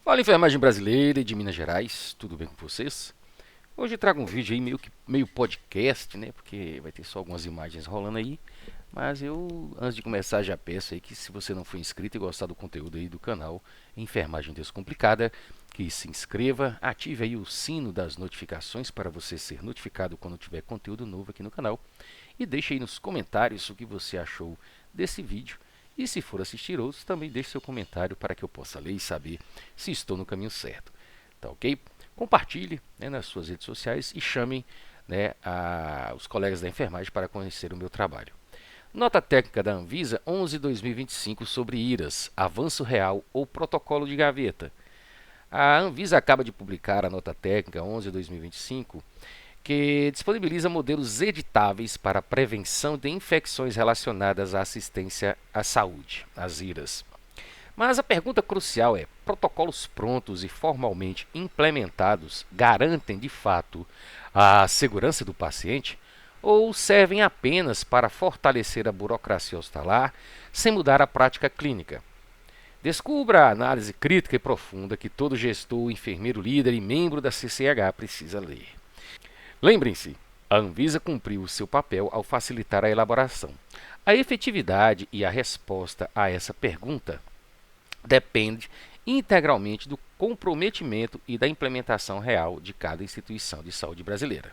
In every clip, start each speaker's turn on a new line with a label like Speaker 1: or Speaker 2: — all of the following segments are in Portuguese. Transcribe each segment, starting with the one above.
Speaker 1: Fala, enfermagem brasileira e de Minas Gerais, tudo bem com vocês? Hoje eu trago um vídeo aí meio podcast, né? Porque vai ter só algumas imagens rolando aí. Mas eu, antes de começar, já peço aí que se você não for inscrito e gostar do conteúdo aí do canal Enfermagem Descomplicada, que se inscreva, ative aí o sino das notificações para você ser notificado quando tiver conteúdo novo aqui no canal. E deixe aí nos comentários o que você achou desse vídeo. E se for assistir outros, também deixe seu comentário para que eu possa ler e saber se estou no caminho certo. Tá ok? Compartilhe, né, nas suas redes sociais e chamem, né, os colegas da enfermagem para conhecer o meu trabalho. Nota técnica da Anvisa 11/2025 sobre IRAS, avanço real ou protocolo de gaveta. A Anvisa acaba de publicar a nota técnica 11/2025, que disponibiliza modelos editáveis para a prevenção de infecções relacionadas à assistência à saúde, as IRAS. Mas a pergunta crucial é: protocolos prontos e formalmente implementados garantem de fato a segurança do paciente ou servem apenas para fortalecer a burocracia hospitalar sem mudar a prática clínica? Descubra a análise crítica e profunda que todo gestor, enfermeiro líder e membro da CCH precisa ler. Lembrem-se, a Anvisa cumpriu o seu papel ao facilitar a elaboração. A efetividade e a resposta a essa pergunta depende integralmente do comprometimento e da implementação real de cada instituição de saúde brasileira.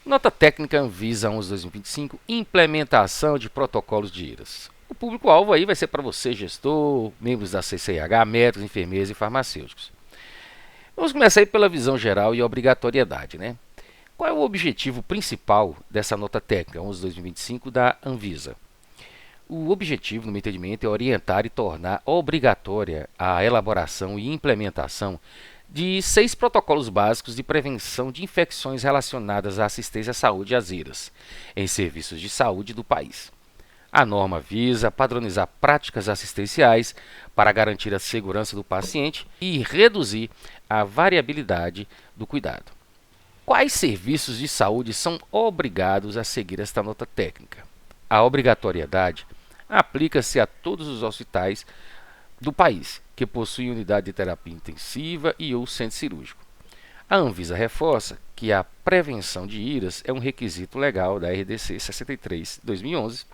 Speaker 1: Nota técnica Anvisa 11/2025, implementação de protocolos de IRAS. O público-alvo aí vai ser para você, gestor, membros da CCH, médicos, enfermeiros e farmacêuticos. Vamos começar aí pela visão geral e obrigatoriedade, né? Qual é o objetivo principal dessa nota técnica 11/2025 da Anvisa? O objetivo, no meu entendimento, é orientar e tornar obrigatória a elaboração e implementação de 6 protocolos básicos de prevenção de infecções relacionadas à assistência à saúde e às IRAS em serviços de saúde do país. A norma visa padronizar práticas assistenciais para garantir a segurança do paciente e reduzir a variabilidade do cuidado. Quais serviços de saúde são obrigados a seguir esta nota técnica? A obrigatoriedade aplica-se a todos os hospitais do país que possuem unidade de terapia intensiva e ou centro cirúrgico. A Anvisa reforça que a prevenção de IRAS é um requisito legal da RDC 63/2011,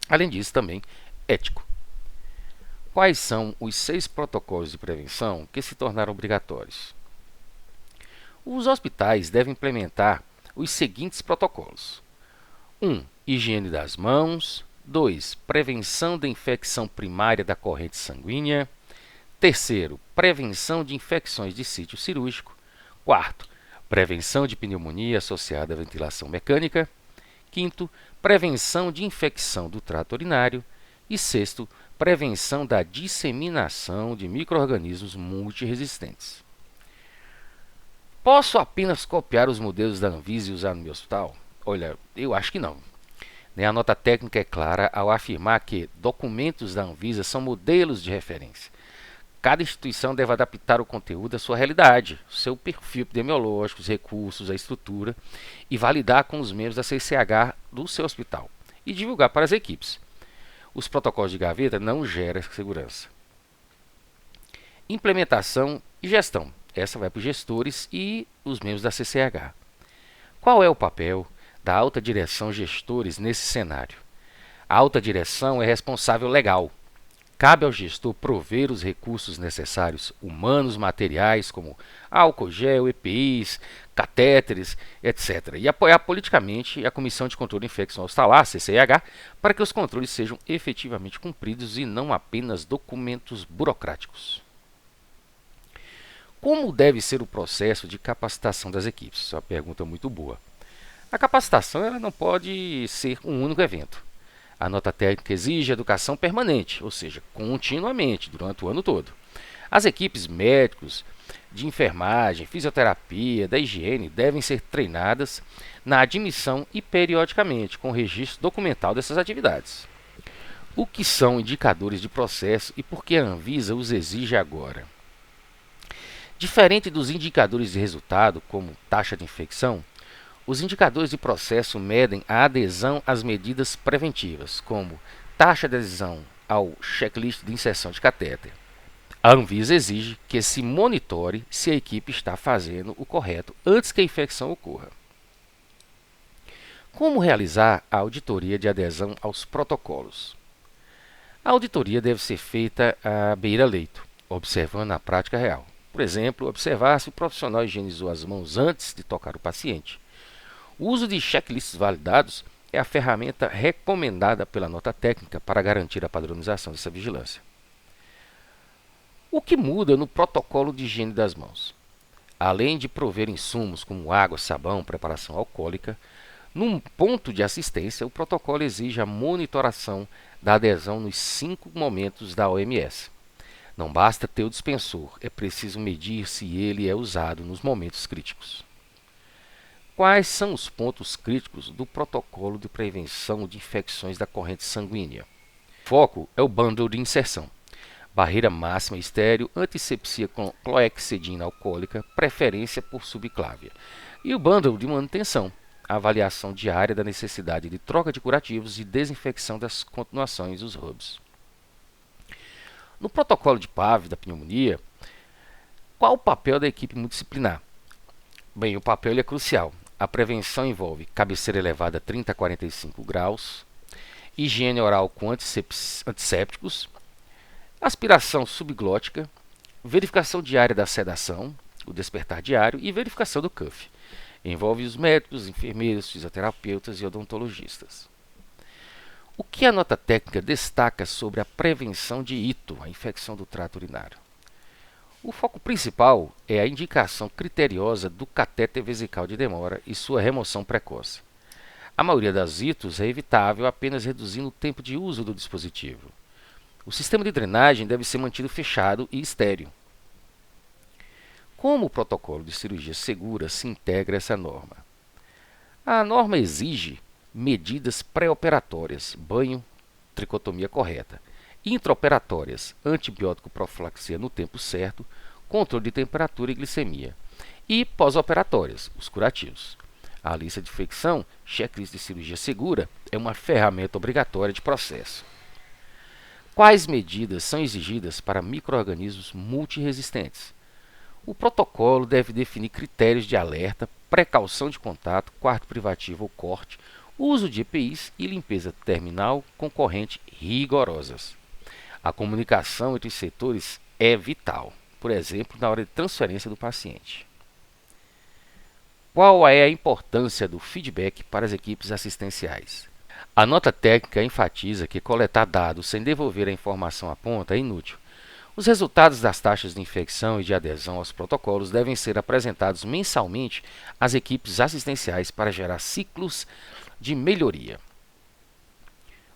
Speaker 1: além disso também ético. Quais são os 6 protocolos de prevenção que se tornaram obrigatórios? Os hospitais devem implementar os seguintes protocolos: 1. Higiene das mãos. 2. Prevenção da infecção primária da corrente sanguínea. 3. Prevenção de infecções de sítio cirúrgico. 4. Prevenção de pneumonia associada à ventilação mecânica. 5. Prevenção de infecção do trato urinário. E 6. Prevenção da disseminação de micro-organismos multiresistentes. Posso apenas copiar os modelos da Anvisa e usar no meu hospital? Olha, eu acho que não. A nota técnica é clara ao afirmar que documentos da Anvisa são modelos de referência. Cada instituição deve adaptar o conteúdo à sua realidade, seu perfil epidemiológico, os recursos, a estrutura e validar com os membros da CCH do seu hospital e divulgar para as equipes. Os protocolos de gaveta não geram segurança. Implementação e gestão. Essa vai para os gestores e os membros da CCH. Qual é o papel da alta direção gestores nesse cenário? A alta direção é responsável legal. Cabe ao gestor prover os recursos necessários, humanos, materiais, como álcool gel, EPIs, catéteres, etc. E apoiar politicamente a Comissão de Controle de Infecção Hospitalar, CCIH, para que os controles sejam efetivamente cumpridos e não apenas documentos burocráticos. Como deve ser o processo de capacitação das equipes? Isso é uma pergunta muito boa. A capacitação ela não pode ser um único evento. A nota técnica exige educação permanente, ou seja, continuamente, durante o ano todo. As equipes médicos, de enfermagem, fisioterapia, da higiene devem ser treinadas na admissão e periodicamente, com registro documental dessas atividades. O que são indicadores de processo e por que a Anvisa os exige agora? Diferente dos indicadores de resultado, como taxa de infecção, os indicadores de processo medem a adesão às medidas preventivas, como taxa de adesão ao checklist de inserção de catéter, A Anvisa exige que se monitore se a equipe está fazendo o correto antes que a infecção ocorra. Como realizar a auditoria de adesão aos protocolos? A auditoria deve ser feita à beira-leito, observando a prática real. Por exemplo, observar se o profissional higienizou as mãos antes de tocar o paciente. O uso de checklists validados é a ferramenta recomendada pela nota técnica para garantir a padronização dessa vigilância. O que muda no protocolo de higiene das mãos? Além de prover insumos como água, sabão, preparação alcoólica, num ponto de assistência, o protocolo exige a monitoração da adesão nos 5 momentos da OMS. Não basta ter o dispensor, é preciso medir se ele é usado nos momentos críticos. Quais são os pontos críticos do protocolo de prevenção de infecções da corrente sanguínea? O foco é o bundle de inserção. Barreira máxima estéreo, antisepsia com cloexidina alcoólica, preferência por subclávia. E o bundle de manutenção, a avaliação diária da necessidade de troca de curativos e desinfecção das continuações dos hubs. No protocolo de PAV da pneumonia, qual o papel da equipe multidisciplinar? Bem, o papel é crucial. A prevenção envolve cabeceira elevada a 30 a 45 graus, higiene oral com antissépticos, aspiração subglótica, verificação diária da sedação, o despertar diário e verificação do cuff. Envolve os médicos, enfermeiros, fisioterapeutas e odontologistas. O que a nota técnica destaca sobre a prevenção de ito, a infecção do trato urinário? O foco principal é a indicação criteriosa do catéter vesical de demora e sua remoção precoce. A maioria das itos é evitável apenas reduzindo o tempo de uso do dispositivo. O sistema de drenagem deve ser mantido fechado e estéril. Como o protocolo de cirurgia segura se integra a essa norma? A norma exige medidas pré-operatórias, banho, tricotomia correta, intraoperatórias, antibiótico profilaxia no tempo certo, controle de temperatura e glicemia, e pós-operatórias, os curativos. A lista de infecção, checklist de cirurgia segura, é uma ferramenta obrigatória de processo. Quais medidas são exigidas para micro-organismos multiresistentes? O protocolo deve definir critérios de alerta, precaução de contato, quarto privativo ou corte, uso de EPIs e limpeza terminal com corrente rigorosas. A comunicação entre os setores é vital, por exemplo, na hora de transferência do paciente. Qual é a importância do feedback para as equipes assistenciais? A nota técnica enfatiza que coletar dados sem devolver a informação à ponta é inútil. Os resultados das taxas de infecção e de adesão aos protocolos devem ser apresentados mensalmente às equipes assistenciais para gerar ciclos de melhoria.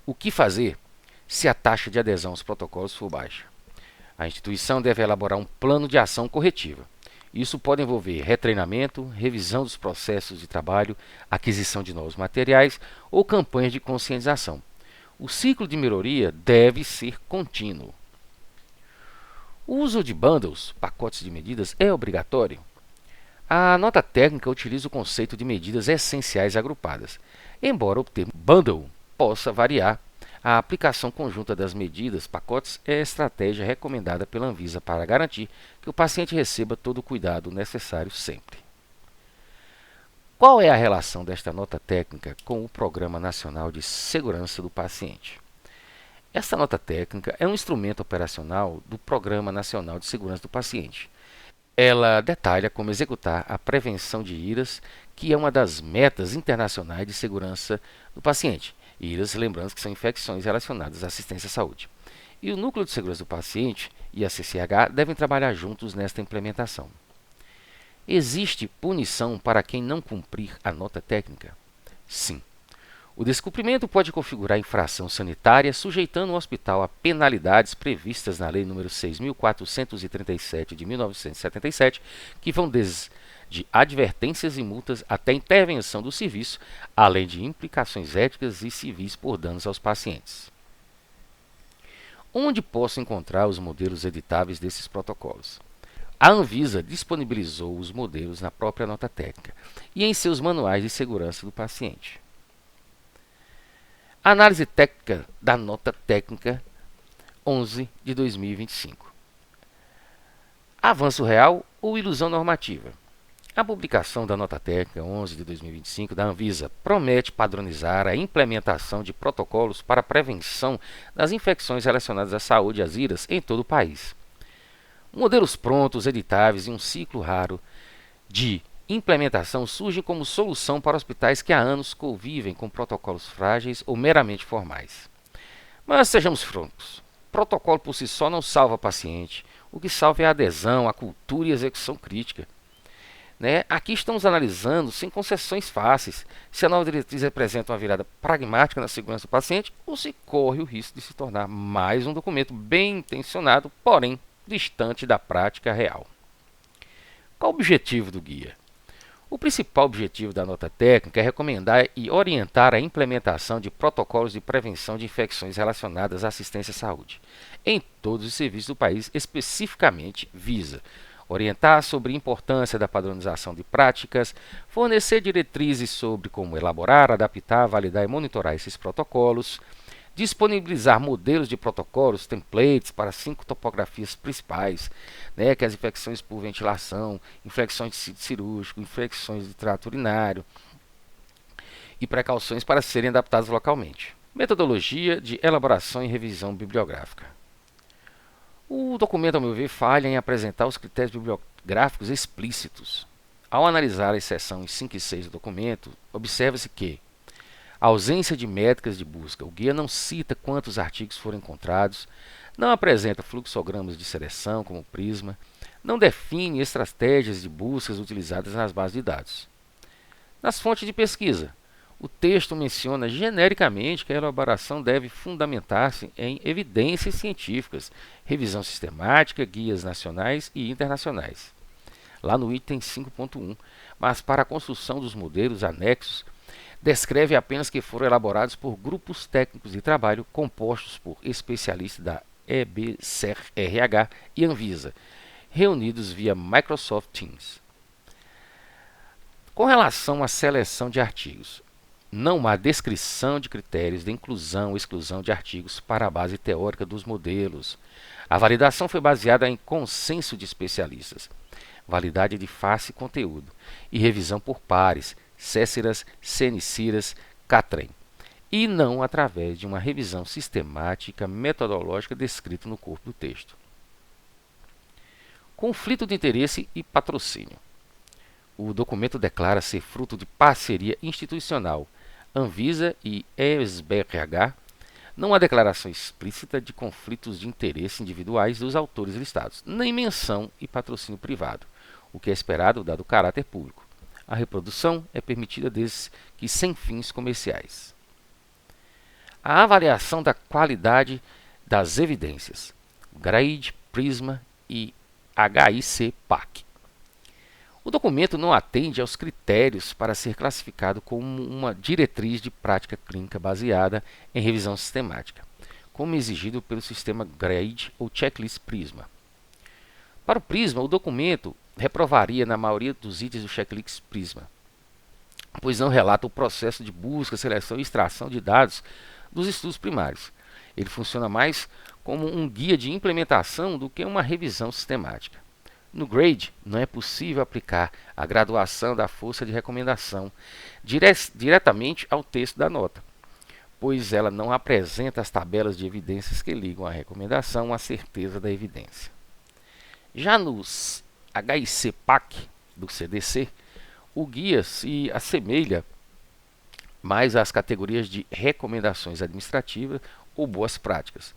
Speaker 1: O que fazer se a taxa de adesão aos protocolos for baixa? A instituição deve elaborar um plano de ação corretiva. Isso pode envolver retreinamento, revisão dos processos de trabalho, aquisição de novos materiais ou campanhas de conscientização. O ciclo de melhoria deve ser contínuo. O uso de bundles, pacotes de medidas, é obrigatório? A nota técnica utiliza o conceito de medidas essenciais agrupadas. Embora o termo bundle possa variar, a aplicação conjunta das medidas, pacotes, é a estratégia recomendada pela Anvisa para garantir que o paciente receba todo o cuidado necessário sempre. Qual é a relação desta nota técnica com o Programa Nacional de Segurança do Paciente? Esta nota técnica é um instrumento operacional do Programa Nacional de Segurança do Paciente. Ela detalha como executar a prevenção de IRAS, que é uma das metas internacionais de segurança do paciente. IRAS, lembrando que são infecções relacionadas à assistência à saúde. E o Núcleo de Segurança do Paciente e a CCH devem trabalhar juntos nesta implementação. Existe punição para quem não cumprir a nota técnica? Sim. O descumprimento pode configurar infração sanitária, sujeitando o hospital a penalidades previstas na Lei nº 6.437 de 1977, que vão desde advertências e multas até intervenção do serviço, além de implicações éticas e civis por danos aos pacientes. Onde posso encontrar os modelos editáveis desses protocolos? A Anvisa disponibilizou os modelos na própria nota técnica e em seus manuais de segurança do paciente. Análise técnica da nota técnica 11 de 2025. Avanço real ou ilusão normativa? A publicação da Nota Técnica 11 de 2025 da Anvisa promete padronizar a implementação de protocolos para a prevenção das infecções relacionadas à saúde e às vidas em todo o país. Modelos prontos, editáveis e um ciclo raro de implementação surgem como solução para hospitais que há anos convivem com protocolos frágeis ou meramente formais. Mas sejamos francos, protocolo por si só não salva paciente. O que salva é a adesão, a cultura e a execução crítica. Aqui estamos analisando, sem concessões fáceis, se a nova diretriz representa uma virada pragmática na segurança do paciente ou se corre o risco de se tornar mais um documento bem intencionado, porém distante da prática real. Qual o objetivo do guia? O principal objetivo da nota técnica é recomendar e orientar a implementação de protocolos de prevenção de infecções relacionadas à assistência à saúde em todos os serviços do país, especificamente visa orientar sobre a importância da padronização de práticas, fornecer diretrizes sobre como elaborar, adaptar, validar e monitorar esses protocolos, disponibilizar modelos de protocolos, templates para 5 topografias principais, que é as infecções por ventilação, infecções de sítio cirúrgico, infecções de trato urinário e precauções para serem adaptadas localmente. Metodologia de elaboração e revisão bibliográfica. O documento, ao meu ver, falha em apresentar os critérios bibliográficos explícitos. Ao analisar as seções 5 e 6 do documento, observa-se que a ausência de métricas de busca. O guia não cita quantos artigos foram encontrados, não apresenta fluxogramas de seleção, como o Prisma, não define estratégias de buscas utilizadas nas bases de dados. Nas fontes de pesquisa, o texto menciona genericamente que a elaboração deve fundamentar-se em evidências científicas, revisão sistemática, guias nacionais e internacionais. Lá no item 5.1, mas para a construção dos modelos anexos, descreve apenas que foram elaborados por grupos técnicos de trabalho compostos por especialistas da EBSERH e Anvisa, reunidos via Microsoft Teams. Com relação à seleção de artigos, não há descrição de critérios de inclusão ou exclusão de artigos para a base teórica dos modelos. A validação foi baseada em consenso de especialistas, validade de face e conteúdo, e revisão por pares, Céceras, Ceniciras, Catrem, e não através de uma revisão sistemática metodológica descrita no corpo do texto. Conflito de interesse e patrocínio. O documento declara ser fruto de parceria institucional Anvisa e ESBRH. Não há declaração explícita de conflitos de interesse individuais dos autores listados, nem menção e patrocínio privado, o que é esperado dado o caráter público. A reprodução é permitida desde que sem fins comerciais. A avaliação da qualidade das evidências. GRADE, Prisma e HIC-PAC. O documento não atende aos critérios para ser classificado como uma diretriz de prática clínica baseada em revisão sistemática, como exigido pelo sistema GRADE ou Checklist Prisma. Para o Prisma, o documento reprovaria na maioria dos itens do Checklist Prisma, pois não relata o processo de busca, seleção e extração de dados dos estudos primários. Ele funciona mais como um guia de implementação do que uma revisão sistemática. No GRADE, não é possível aplicar a graduação da força de recomendação diretamente ao texto da nota, pois ela não apresenta as tabelas de evidências que ligam a recomendação à certeza da evidência. Já nos HIC-PAC do CDC, o guia se assemelha mais às categorias de recomendações administrativas ou boas práticas,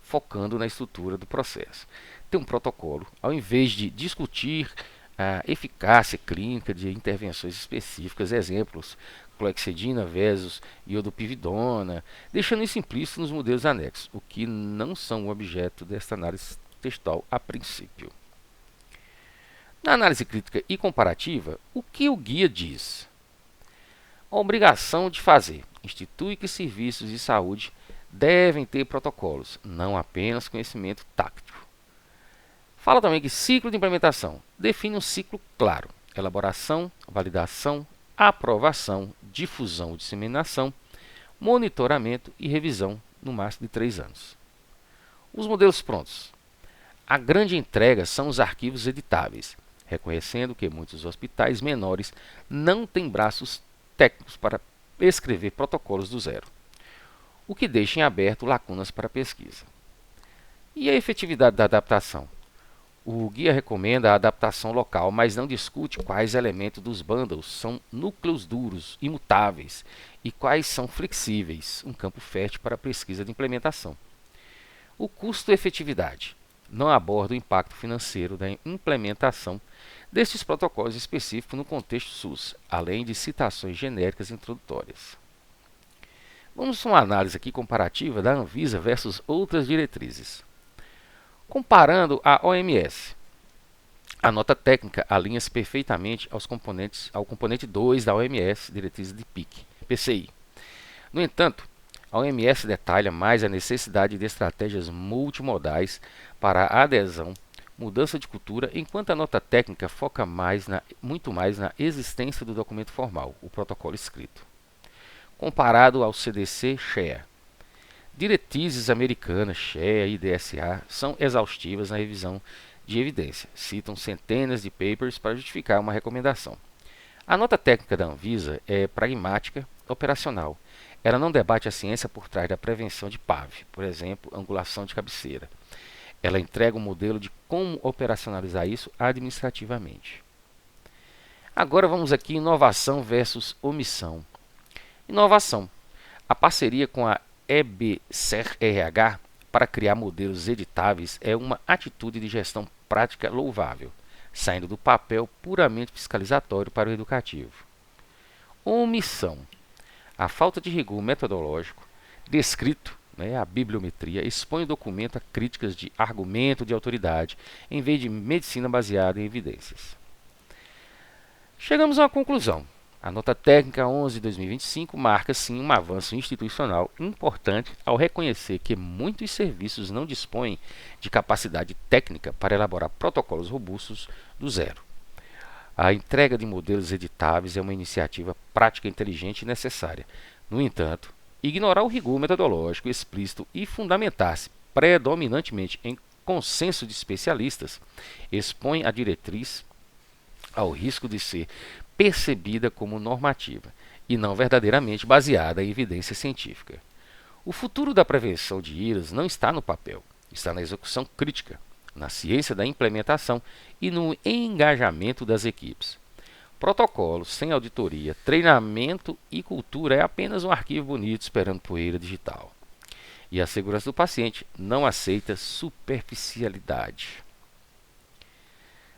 Speaker 1: focando na estrutura do processo. Tem um protocolo, ao invés de discutir a eficácia clínica de intervenções específicas, exemplos, clexidina versus iodopividona, deixando isso implícito nos modelos anexos, o que não são o objeto desta análise textual a princípio. Na análise crítica e comparativa, o que o guia diz? A obrigação de fazer institui que serviços de saúde devem ter protocolos, não apenas conhecimento táctico. Fala também que ciclo de implementação define um ciclo claro: elaboração, validação, aprovação, difusão ou disseminação, monitoramento e revisão no máximo de 3 anos. Os modelos prontos. A grande entrega são os arquivos editáveis, reconhecendo que muitos hospitais menores não têm braços técnicos para escrever protocolos do zero, o que deixa em aberto lacunas para a pesquisa. E a efetividade da adaptação? O guia recomenda a adaptação local, mas não discute quais elementos dos bundles são núcleos duros, imutáveis, e quais são flexíveis, um campo fértil para a pesquisa de implementação. O custo-efetividade não aborda o impacto financeiro da implementação destes protocolos específicos no contexto SUS, além de citações genéricas introdutórias. Vamos a uma análise aqui comparativa da Anvisa versus outras diretrizes. Comparando a OMS, a nota técnica alinha-se perfeitamente ao componente 2 da OMS, diretrizes de PCI. No entanto, a OMS detalha mais a necessidade de estratégias multimodais para a adesão, mudança de cultura, enquanto a nota técnica foca muito mais na existência do documento formal, o protocolo escrito. Comparado ao CDC-SHARE, diretrizes americanas, SHARE e DSA, são exaustivas na revisão de evidência, citam centenas de papers para justificar uma recomendação. A nota técnica da Anvisa é pragmática, operacional. Ela não debate a ciência por trás da prevenção de PAV, por exemplo, angulação de cabeceira. Ela entrega um modelo de como operacionalizar isso administrativamente. Agora vamos aqui inovação versus omissão. Inovação. A parceria com a EBSER-RH para criar modelos editáveis é uma atitude de gestão prática louvável, saindo do papel puramente fiscalizatório para o educativo. Omissão. A falta de rigor metodológico descrito, a bibliometria, expõe o documento a críticas de argumento de autoridade, em vez de medicina baseada em evidências. Chegamos a uma conclusão. A nota técnica 11/2025 marca sim um avanço institucional importante ao reconhecer que muitos serviços não dispõem de capacidade técnica para elaborar protocolos robustos do zero. A entrega de modelos editáveis é uma iniciativa prática, inteligente e necessária. No entanto, ignorar o rigor metodológico explícito e fundamentar-se predominantemente em consenso de especialistas expõe a diretriz ao risco de ser percebida como normativa e não verdadeiramente baseada em evidência científica. O futuro da prevenção de IRAs não está no papel, está na execução crítica, na ciência da implementação e no engajamento das equipes. Protocolos sem auditoria, treinamento e cultura é apenas um arquivo bonito esperando poeira digital. E a segurança do paciente não aceita superficialidade.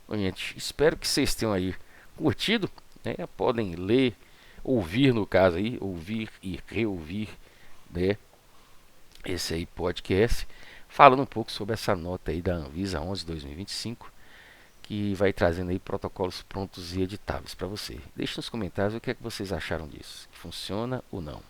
Speaker 1: Bom, gente, espero que vocês tenham aí curtido, podem ler, ouvir no caso aí, ouvir e reouvir, esse aí podcast, falando um pouco sobre essa nota aí da Anvisa 11/2025, que vai trazendo aí protocolos prontos e editáveis para você. Deixe nos comentários o que é que vocês acharam disso, que funciona ou não.